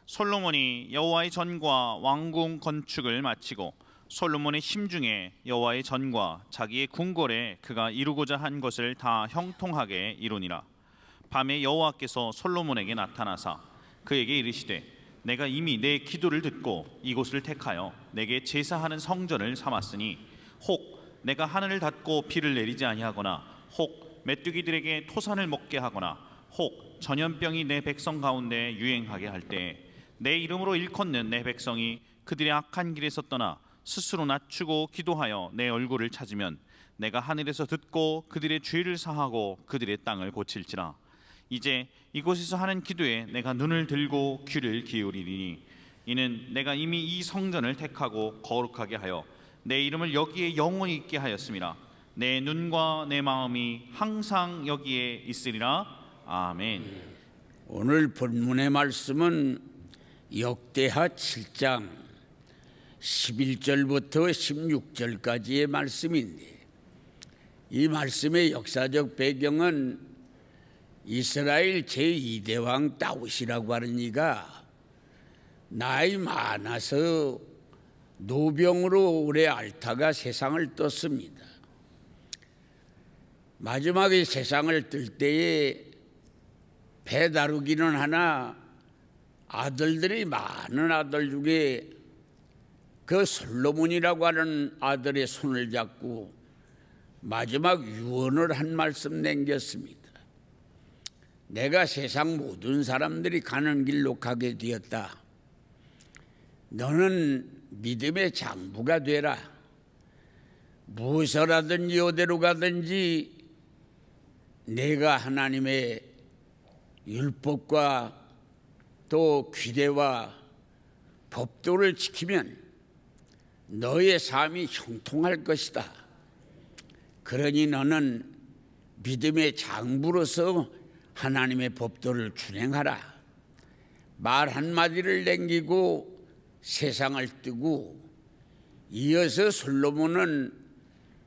솔로몬이 여호와의 전과 왕궁 건축을 마치고 솔로몬의 심중에 여호와의 전과 자기의 궁궐에 그가 이루고자 한 것을 다 형통하게 이루니라. 밤에 여호와께서 솔로몬에게 나타나사 그에게 이르시되 내가 이미 내 기도를 듣고 이곳을 택하여 내게 제사하는 성전을 삼았으니 혹 내가 하늘을 닫고 비를 내리지 아니하거나 혹 메뚜기들에게 토산을 먹게 하거나 혹 전염병이 내 백성 가운데 유행하게 할 때 내 이름으로 일컫는 내 백성이 그들의 악한 길에서 떠나 스스로 낮추고 기도하여 내 얼굴을 찾으면 내가 하늘에서 듣고 그들의 죄를 사하고 그들의 땅을 고칠지라. 이제 이곳에서 하는 기도에 내가 눈을 들고 귀를 기울이리니 이는 내가 이미 이 성전을 택하고 거룩하게 하여 내 이름을 여기에 영원히 있게 하였음이라. 내 눈과 내 마음이 항상 여기에 있으리라. 아멘. 오늘 본문의 말씀은 역대하 7장 11절부터 16절까지의 말씀인데, 이 말씀의 역사적 배경은 이스라엘 제2대 왕 다윗이라고 하는 이가 나이 많아서 노병으로 오래 앓다가 세상을 떴습니다. 마지막에 세상을 뜰 때에 배 다루기는 하나 아들들이 많은 아들 중에 그 솔로몬이라고 하는 아들의 손을 잡고 마지막 유언을 한 말씀 남겼습니다. 내가 세상 모든 사람들이 가는 길로 가게 되었다. 너는 믿음의 장부가 되라. 무엇을 하든지 어디로 가든지 내가 하나님의 율법과 또 규례와 법도를 지키면 너의 삶이 형통할 것이다. 그러니 너는 믿음의 장부로서 하나님의 법도를 준행하라. 말 한마디를 남기고 세상을 뜨고, 이어서 솔로몬은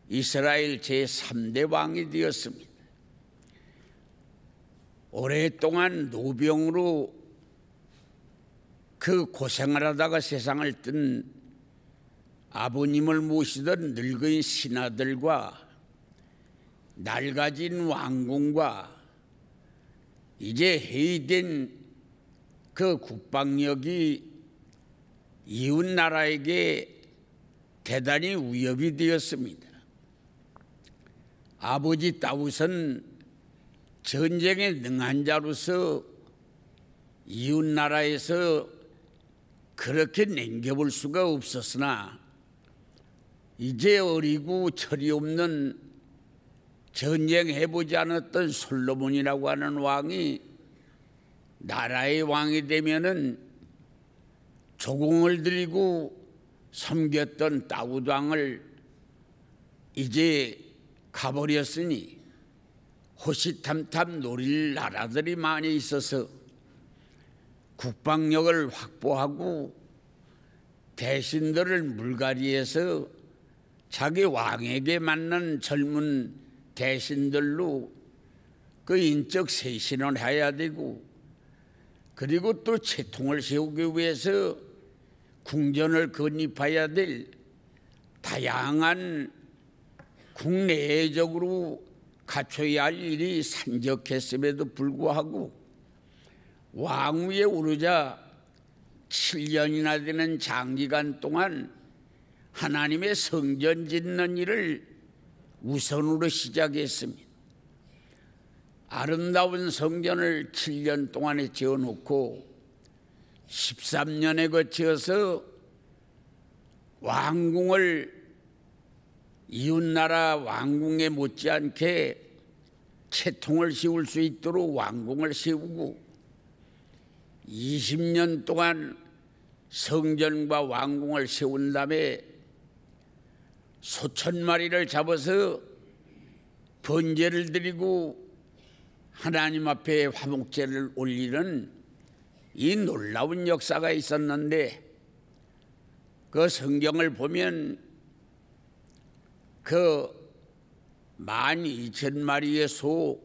이스라엘 제3대 왕이 되었습니다. 오랫동안 노병으로 그 고생을 하다가 세상을 뜬 아버님을 모시던 늙은 신하들과 낡아진 왕궁과 이제 해이된 그 국방력이 이웃 나라에게 대단히 위협이 되었습니다. 아버지 다윗은 전쟁에 능한 자로서 이웃 나라에서 그렇게 남겨볼 수가 없었으나, 이제 어리고 철이 없는 전쟁해보지 않았던 솔로몬이라고 하는 왕이 나라의 왕이 되면은 조공을 들이고 섬겼던 다윗 왕을 이제 가버렸으니 호시탐탐 노릴 나라들이 많이 있어서 국방력을 확보하고 대신들을 물갈이해서 자기 왕에게 맞는 젊은 대신들로 그 인적 쇄신을 해야 되고, 그리고 또 채통을 세우기 위해서 궁전을 건립해야 될 다양한 국내적으로 갖춰야 할 일이 산적했음에도 불구하고 왕위에 오르자 7년이나 되는 장기간 동안 하나님의 성전 짓는 일을 우선으로 시작했습니다. 아름다운 성전을 7년 동안에 지어놓고 13년에 거쳐서 왕궁을 이웃나라 왕궁에 못지않게 채통을 씌울 수 있도록 왕궁을 세우고 20년 동안 성전과 왕궁을 세운 다음에 소천 마리를 잡아서 번제를 드리고 하나님 앞에 화목제를 올리는 이 놀라운 역사가 있었는데, 그 성경을 보면 그 12,000마리의 소,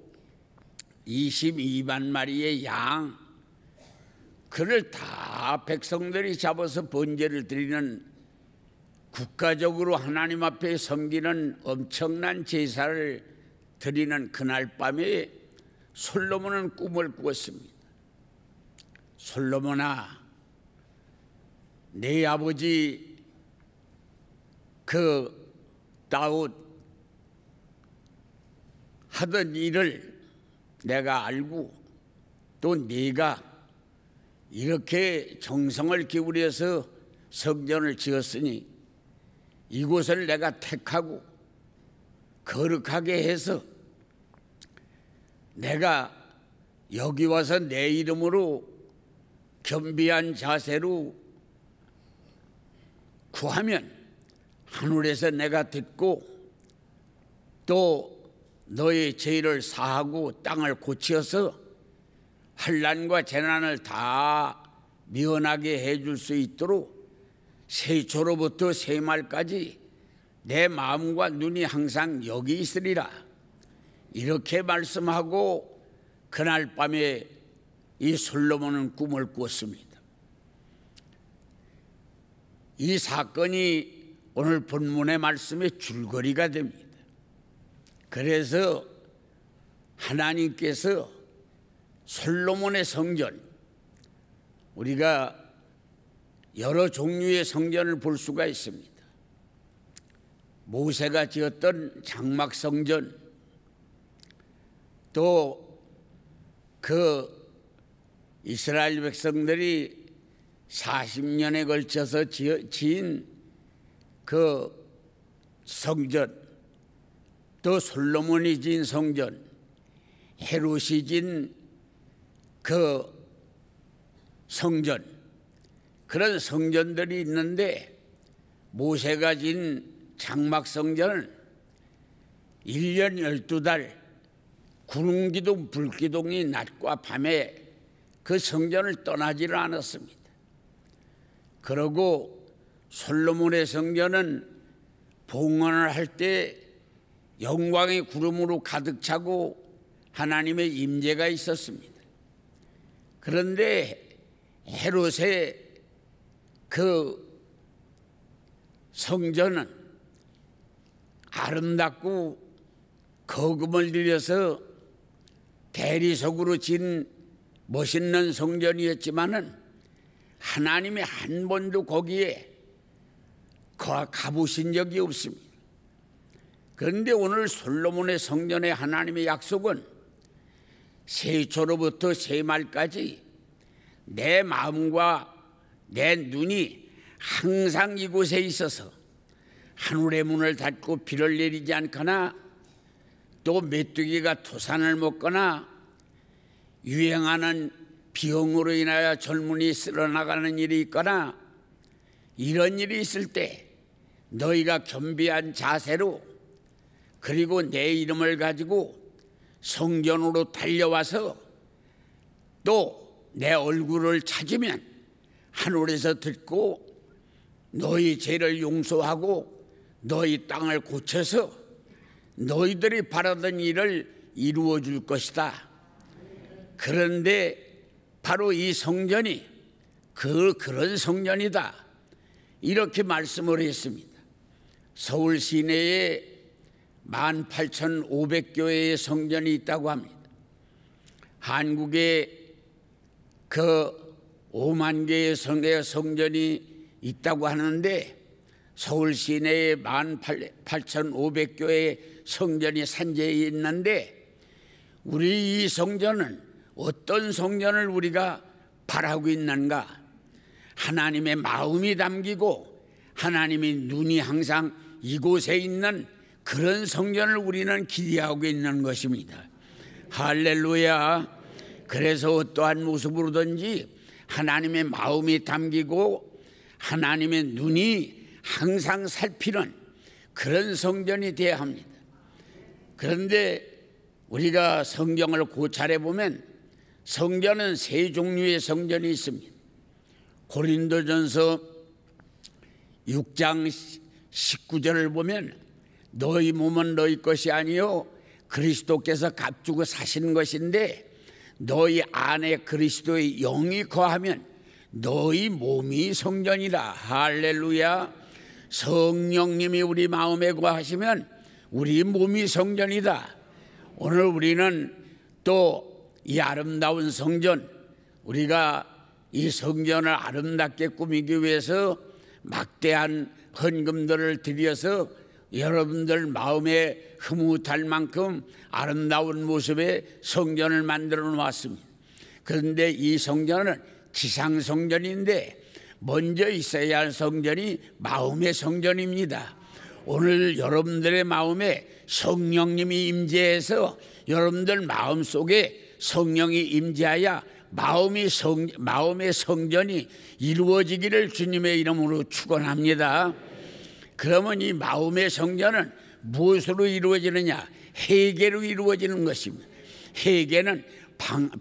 22만 마리의 양, 그를 다 다 백성들이 잡아서 번제를 드리는 국가적으로 하나님 앞에 섬기는 엄청난 제사를 드리는 그날 밤에 솔로몬은 꿈을 꾸었습니다. 솔로몬아, 내 아버지 그 다윗 하던 일을 내가 알고 또 네가 이렇게 정성을 기울여서 성전을 지었으니 이곳을 내가 택하고 거룩하게 해서 내가 여기 와서 내 이름으로 겸비한 자세로 구하면 하늘에서 내가 듣고 또 너의 죄를 사하고 땅을 고치어서 환난과 재난을 다 면하게 해줄 수 있도록 세초로부터 세말까지 내 마음과 눈이 항상 여기 있으리라. 이렇게 말씀하고 그날 밤에 이 솔로몬은 꿈을 꿨습니다. 이 사건이 오늘 본문의 말씀의 줄거리가 됩니다. 그래서 하나님께서 솔로몬의 성전, 우리가 여러 종류의 성전을 볼 수가 있습니다. 모세가 지었던 장막 성전, 또 그 이스라엘 백성들이 40년에 걸쳐서 지은 그 성전, 또 솔로몬이 지은 성전, 헤롯이 지은 그 성전, 그런 성전들이 있는데 모세가 지은 장막 성전은 1년 12달 구름기둥 불기둥이 낮과 밤에 그 성전을 떠나지를 않았습니다. 그러고 솔로몬의 성전은 봉헌을 할 때 영광의 구름으로 가득 차고 하나님의 임재가 있었습니다. 그런데 헤롯의 그 성전은 아름답고 거금을 들여서 대리석으로 진 멋있는 성전이었지만은 하나님이 한 번도 거기에 가보신 적이 없습니다. 그런데 오늘 솔로몬의 성전의 하나님의 약속은 세초로부터 세말까지 내 마음과 내 눈이 항상 이곳에 있어서 하늘의 문을 닫고 비를 내리지 않거나 또 메뚜기가 토산을 먹거나 유행하는 비용으로 인하여 젊은이 쓸어나가는 일이 있거나 이런 일이 있을 때 너희가 겸비한 자세로 그리고 내 이름을 가지고 성전으로 달려와서 또 내 얼굴을 찾으면 하늘에서 듣고 너희 죄를 용서하고 너희 땅을 고쳐서 너희들이 바라던 일을 이루어 줄 것이다. 그런데 바로 이 성전이 그런 성전이다. 이렇게 말씀을 했습니다. 서울 시내에 18,500교회의 성전이 있다고 합니다. 한국에 그 5만 개의 성전이 있다고 하는데 서울 시내에 18,500교회의 성전이 산재해 있는데 우리 이 성전은 어떤 성전을 우리가 바라고 있는가? 하나님의 마음이 담기고 하나님의 눈이 항상 이곳에 있는 그런 성전을 우리는 기대하고 있는 것입니다. 할렐루야. 그래서 어떠한 모습으로든지 하나님의 마음이 담기고 하나님의 눈이 항상 살피는 그런 성전이 되어야 합니다. 그런데 우리가 성경을 고찰해 보면 성전은 세 종류의 성전이 있습니다. 고린도전서 6장 19절을 보면 너희 몸은 너희 것이 아니요 그리스도께서 값주고 사신 것인데 너희 안에 그리스도의 영이 거하면 너희 몸이 성전이라. 할렐루야. 성령님이 우리 마음에 거하시면 우리 몸이 성전이다. 오늘 우리는 또 이 아름다운 성전, 우리가 이 성전을 아름답게 꾸미기 위해서 막대한 헌금들을 드려서 여러분들 마음에 흐뭇할 만큼 아름다운 모습의 성전을 만들어 놓았습니다. 그런데 이 성전은 지상 성전인데 먼저 있어야 할 성전이 마음의 성전입니다. 오늘 여러분들의 마음에 성령님이 임재해서 여러분들 마음속에 성령이 임재하여 마음의 성전이 이루어지기를 주님의 이름으로 축원합니다. 그러면 이 마음의 성전은 무엇으로 이루어지느냐? 회개로 이루어지는 것입니다. 회개는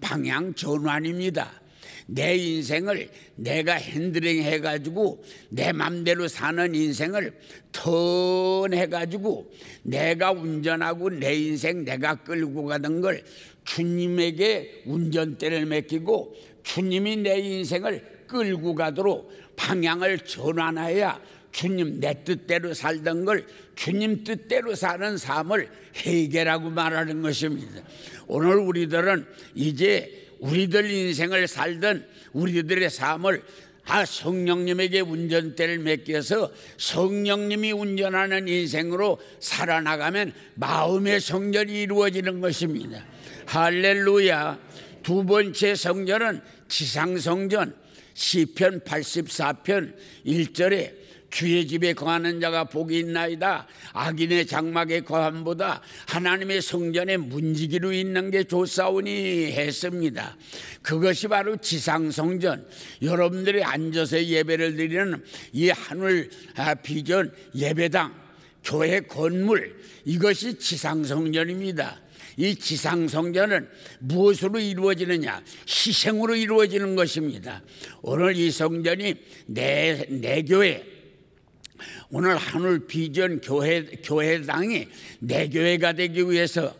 방향 전환입니다. 내 인생을 내가 핸들링 해가지고 내 맘대로 사는 인생을 턴해가지고 내가 운전하고 내 인생 내가 끌고 가던 걸 주님에게 운전대를 맡기고 주님이 내 인생을 끌고 가도록 방향을 전환해야 주님 내 뜻대로 살던 걸 주님 뜻대로 사는 삶을 회개라고 말하는 것입니다. 오늘 우리들은 이제 우리들 인생을 살던 우리들의 삶을 성령님에게 운전대를 맡겨서 성령님이 운전하는 인생으로 살아나가면 마음의 성전이 이루어지는 것입니다. 할렐루야. 두 번째 성전은 지상성전. 시편 84편 1절에 주의 집에 거하는 자가 복이 있나이다. 악인의 장막에 거함보다 하나님의 성전에 문지기로 있는 게 좋사오니 했습니다. 그것이 바로 지상성전. 여러분들이 앉아서 예배를 드리는 이 하늘 비전 예배당, 교회 건물, 이것이 지상성전입니다. 이 지상성전은 무엇으로 이루어지느냐? 희생으로 이루어지는 것입니다. 오늘 이 성전이 내 교회, 오늘 하늘 비전 교회당이 내 교회가 되기 위해서는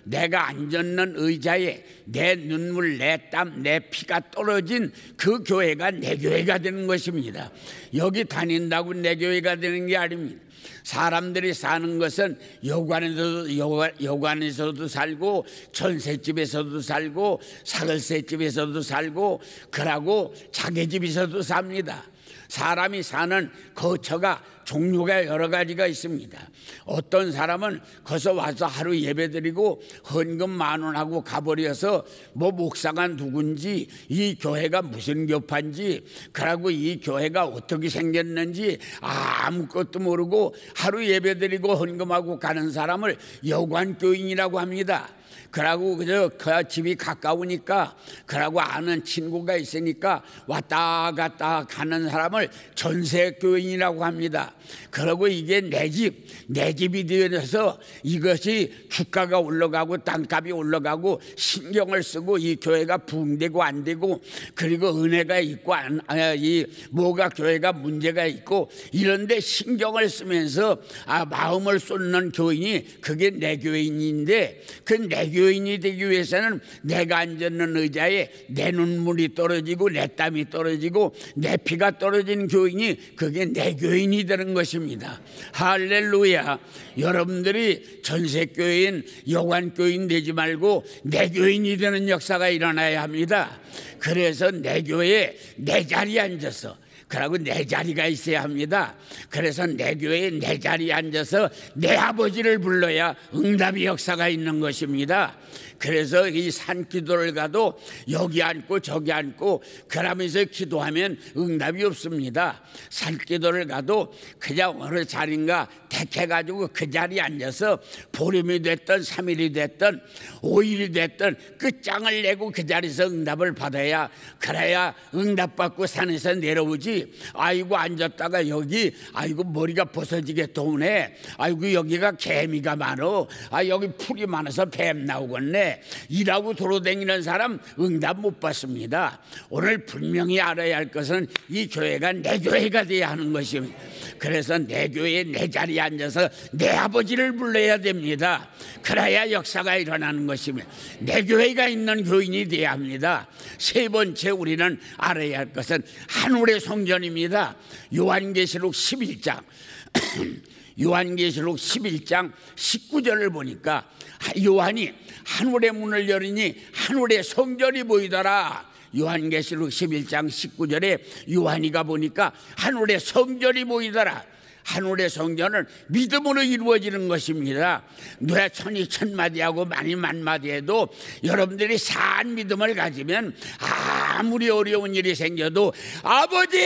내가 앉았는 의자에 내 눈물, 내 땀, 내 피가 떨어진 그 교회가 내 교회가 되는 것입니다. 여기 다닌다고 내 교회가 되는 게 아닙니다. 사람들이 사는 것은 여관에서도 살고 전셋집에서도 살고 사글세집에서도 살고 그러고 자기 집에서도 삽니다. 사람이 사는 거처가 종류가 여러 가지가 있습니다. 어떤 사람은 거기서 와서 하루 예배드리고 헌금 10,000원 하고 가버려서 뭐 목사가 누군지 이 교회가 무슨 교파인지 그러고 이 교회가 어떻게 생겼는지 아무것도 모르고 하루 예배드리고 헌금하고 가는 사람을 여관교인이라고 합니다. 그러고 그저 그 집이 가까우니까 그러고 아는 친구가 있으니까 왔다 갔다 가는 사람을 전세교인이라고 합니다. 그러고 이게 내 집이 되어서 이것이 주가가 올라가고 땅값이 올라가고 신경을 쓰고 이 교회가 붕대고 안 되고 그리고 은혜가 있고 뭐가 교회가 문제가 있고 이런데 신경을 쓰면서 마음을 쏟는 교인이 그게 내 교인인데 그 내 교인이 되기 위해서는 내가 앉았는 의자에 내 눈물이 떨어지고 내 땀이 떨어지고 내 피가 떨어진 교인이 그게 내 교인이 되는 것입니다. 할렐루야. 여러분들이 전세교인, 여관교인 되지 말고 내 교인이 되는 역사가 일어나야 합니다. 그래서 내 교회에 내 자리에 앉아서 그러고 내 자리가 있어야 합니다. 그래서 내 교회에 내 자리에 앉아서 내 아버지를 불러야 응답의 역사가 있는 것입니다. 그래서 이 산기도를 가도 여기 앉고 저기 앉고 그러면서 기도하면 응답이 없습니다. 산기도를 가도 그냥 어느 자리인가 택해가지고 그 자리에 앉아서 보름이 됐든 3일이 됐든 5일이 됐든 끝장을 내고 그 자리에서 응답을 받아야 그래야 응답받고 산에서 내려오지. 아이고 앉았다가 여기 아이고 머리가 벗어지게 도네. 아이고 여기가 개미가 많어. 여기 풀이 많아서 뱀 나오겠네. 하는데 일하고 돌아다니는 사람 응답 못 받습니다. 오늘 분명히 알아야 할 것은 이 교회가 내 교회가 돼야 하는 것입니다. 그래서 내 교회에 내 자리에 앉아서 내 아버지를 불러야 됩니다. 그래야 역사가 일어나는 것입니다. 내 교회가 있는 교인이 돼야 합니다. 세 번째 우리는 알아야 할 것은 한울의 성전입니다. 요한계시록 11장 요한계시록 11장 19절을 보니까 요한이 한울의 문을 열으니 한울의 성전이 보이더라. 요한계시록 11장 19절에 요한이가 보니까 한울의 성전이 보이더라. 한울의 성전은 믿음으로 이루어지는 것입니다. 누가 천이 천마디하고 만이 만마디해도 여러분들이 산 믿음을 가지면 아무리 어려운 일이 생겨도 아버지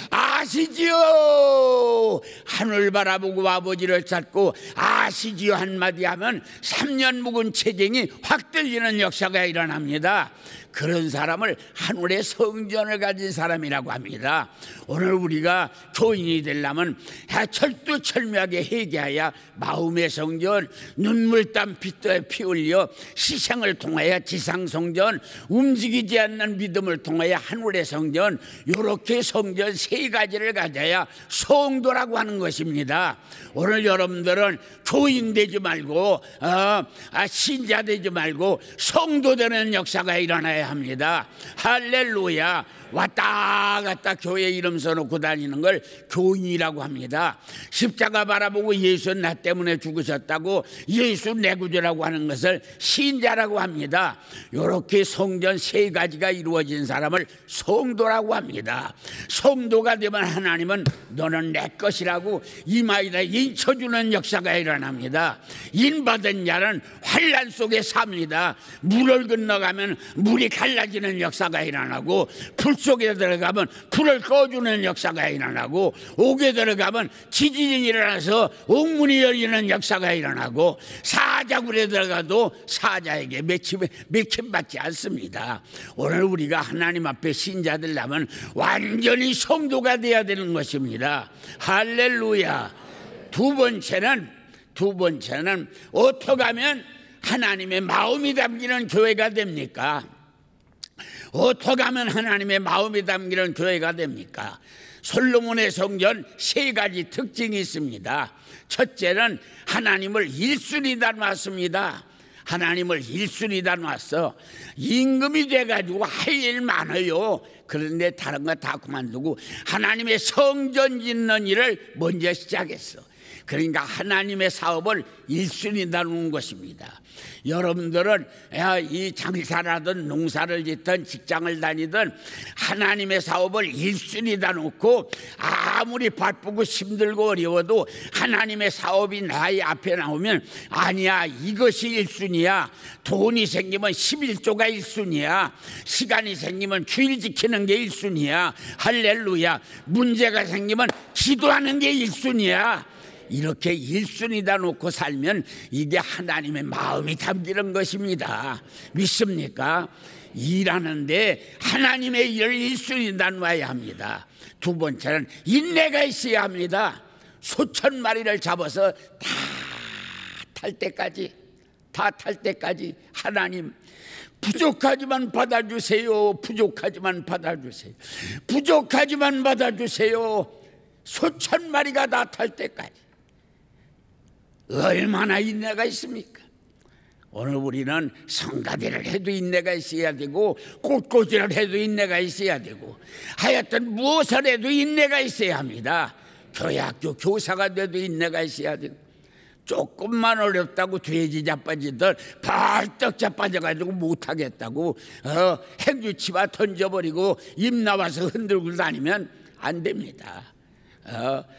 아시지요, 하늘 바라보고 아버지를 찾고 아시지요 한마디 하면 3년 묵은 체증이 확 들리는 역사가 일어납니다. 그런 사람을 한울의 성전을 가진 사람이라고 합니다. 오늘 우리가 교인이 되려면 철두철미하게 회개하여 마음의 성전, 눈물땀 피 흘려 시생을 통하여 지상성전, 움직이지 않는 믿음을 통하여 한울의 성전, 이렇게 성전 세 가지를 가져야 성도라고 하는 것입니다. 오늘 여러분들은 교인 되지 말고 신자 되지 말고 성도 되는 역사가 일어나야 합니다. 할렐루야. 왔다 갔다 교회 이름 써놓고 다니는 걸 교인이라고 합니다. 십자가 바라보고 예수 나 때문에 죽으셨다고 예수 내 구주라고 하는 것을 신자라고 합니다. 이렇게 성전 세 가지가 이루어진 사람을 성도라고 합니다. 성도가 되면 하나님은 너는 내 것이라고 이마에다 인쳐주는 역사가 일어납니다. 인받은 자는 환난 속에 삽니다. 물을 건너가면 물이 갈라지는 역사가 일어나고, 불 속에 들어가면 불을 꺼주는 역사가 일어나고, 옥에 들어가면 지진이 일어나서 옥문이 열리는 역사가 일어나고, 사자굴에 들어가도 사자에게 맥힘받지 않습니다. 오늘 우리가 하나님 앞에 신자들 되려면 완전히 성도가 되어야 되는 것입니다. 할렐루야. 두 번째는 어떻게 하면 하나님의 마음이 담기는 교회가 됩니까? 어떻게 하면 하나님의 마음이 담기는 교회가 됩니까? 솔로몬의 성전 세 가지 특징이 있습니다. 첫째는 하나님을 일순위 닮았습니다. 하나님을 일순위 닮았어. 임금이 돼가지고 할 일 많아요. 그런데 다른 거 다 그만두고 하나님의 성전 짓는 일을 먼저 시작했어. 그러니까 하나님의 사업을 일순위 나누는 것입니다. 여러분들은 이 장사를 하든 농사를 짓든 직장을 다니든 하나님의 사업을 일순위 나누고, 아무리 바쁘고 힘들고 어려워도 하나님의 사업이 나의 앞에 나오면 아니야, 이것이 일순위야. 돈이 생기면 11조가 일순위야. 시간이 생기면 주일 지키는 게 일순위야. 할렐루야. 문제가 생기면 기도하는 게 일순위야. 이렇게 일순위다 놓고 살면 이게 하나님의 마음이 담기는 것입니다. 믿습니까? 일하는데 하나님의 일을 일순위다 놔야 합니다. 두 번째는 인내가 있어야 합니다. 수천 마리를 잡아서 다 탈 때까지 하나님 부족하지만 받아주세요. 부족하지만 받아주세요. 부족하지만 받아주세요. 수천 마리가 다 탈 때까지 얼마나 인내가 있습니까? 오늘 우리는 성가대를 해도 인내가 있어야 되고, 꽃꽂이를 해도 인내가 있어야 되고, 하여튼 무엇을 해도 인내가 있어야 합니다. 교회학교 교사가 돼도 인내가 있어야 되고, 조금만 어렵다고 돼지 자빠지듯 벌떡 자빠져가지고 못하겠다고 행주치마 던져버리고 입 나와서 흔들고 다니면 안 됩니다.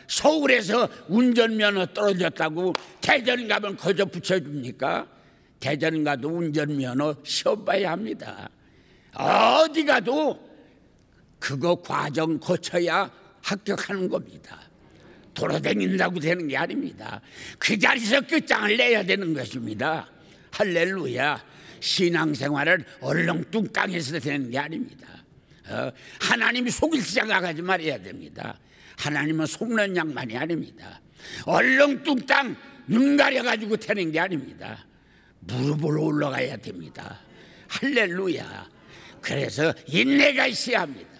서울에서 운전면허 떨어졌다고 대전 가면 거저 붙여줍니까? 대전 가도 운전면허 시험 봐야 합니다. 어디 가도 그거 과정 거쳐야 합격하는 겁니다. 돌아다닌다고 되는 게 아닙니다. 그 자리에서 끝장을 내야 되는 것입니다. 할렐루야. 신앙생활을 얼렁뚱땅해서 되는 게 아닙니다. 하나님이 속일 생각하지 말아야 됩니다. 하나님은 속는 양만이 아닙니다. 얼렁뚱땅 눈 가려가지고 되는 게 아닙니다. 무릎으로 올라가야 됩니다. 할렐루야. 그래서 인내가 있어야 합니다.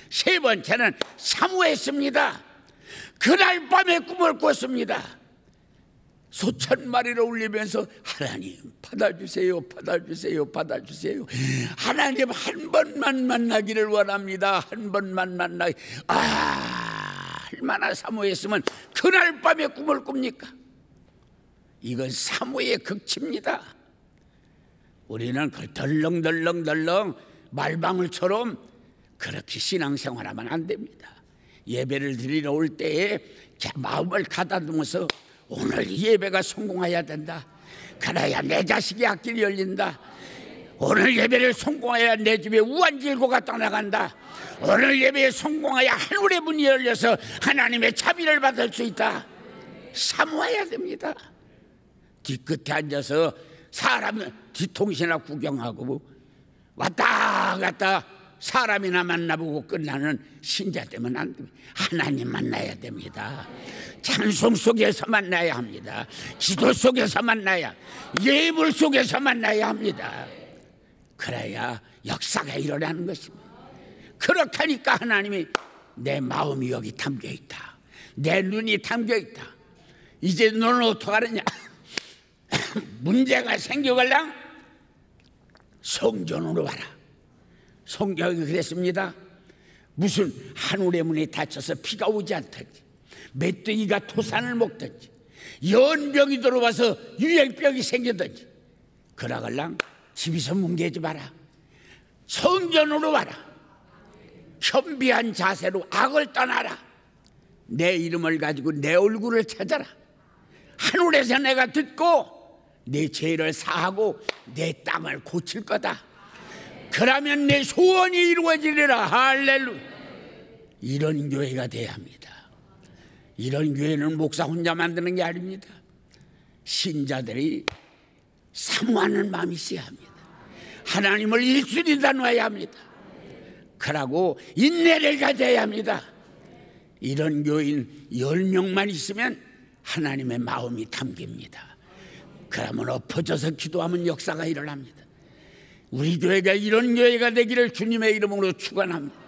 세 번째는 사모했습니다. 그날 밤에 꿈을 꿨습니다. 소천 마리를 올리면서 하나님 받아주세요, 받아주세요, 받아주세요. 하나님 한 번만 만나기를 원합니다. 한 번만 만나기. 얼마나 사모했으면 그날 밤에 꿈을 꿉니까? 이건 사모의 극치입니다. 우리는 그 덜렁덜렁 말방울처럼 그렇게 신앙생활하면 안 됩니다. 예배를 드리러 올 때에 마음을 가다듬어서 오늘 예배가 성공해야 된다. 그래야 내 자식의 앞길이 열린다. 오늘 예배를 성공해야 내 집에 우한질고가 떠나간다. 오늘 예배에 성공해야 하늘의 문이 열려서 하나님의 자비를 받을 수 있다. 사모해야 됩니다. 뒤끝에 앉아서 사람 뒤통수나 구경하고 왔다 갔다 사람이나 만나보고 끝나는 신자 되면 안 됩니다. 하나님 만나야 됩니다. 찬송 속에서 만나야 합니다. 기도 속에서 만나야, 예물 속에서 만나야 합니다. 그래야 역사가 일어나는 것입니다. 그렇게 하니까 하나님이 내 마음이 여기 담겨있다, 내 눈이 담겨있다, 이제 너는 어떡하느냐. 문제가 생겨갈랑 성전으로 와라. 성경이 그랬습니다. 무슨 하늘의 문이 닫혀서 비가 오지 않든지, 메뚜기가 토산을 먹든지, 연병이 들어와서 유행병이 생기든지 그러갈랑 집에서 뭉개지 마라. 성전으로 와라. 겸비한 자세로 악을 떠나라. 내 이름을 가지고 내 얼굴을 찾아라. 하늘에서 내가 듣고 내 죄를 사하고 내 땅을 고칠 거다. 그러면 내 소원이 이루어지리라. 할렐루야. 이런 교회가 돼야 합니다. 이런 교회는 목사 혼자 만드는 게 아닙니다. 신자들이 사모하는 마음이 있어야 합니다. 하나님을 1순위다 놔야 합니다. 그러고 인내를 가져야 합니다. 이런 교인 10명만 있으면 하나님의 마음이 담깁니다. 그러면 엎어져서 기도하면 역사가 일어납니다. 우리 교회가 이런 교회가 되기를 주님의 이름으로 축원합니다.